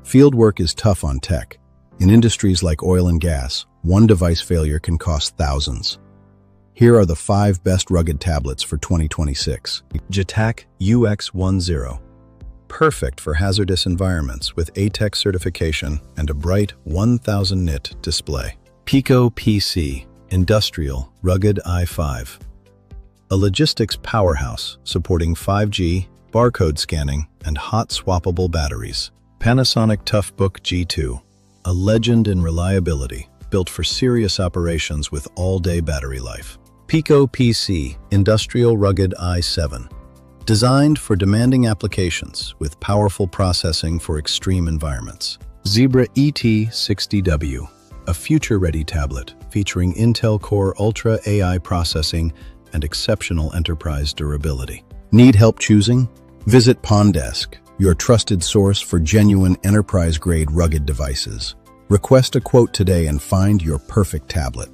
Field work is tough on tech. In industries like oil and gas, one device failure can cost thousands. Here are the 5 best rugged tablets for 2026. Getac UX10. Perfect for hazardous environments with ATEX certification and a bright 1000 nit display. Pico PC, industrial, rugged i5. A logistics powerhouse supporting 5G, barcode scanning, and hot-swappable batteries. Panasonic Toughbook G2, a legend in reliability, built for serious operations with all-day battery life. Pico PC, industrial rugged i7. Designed for demanding applications with powerful processing for extreme environments. Zebra ET60W, a future-ready tablet featuring Intel Core Ultra AI processing and exceptional enterprise durability. Need help choosing? Visit PONDESK, your trusted source for genuine enterprise-grade rugged devices. Request a quote today and find your perfect tablet.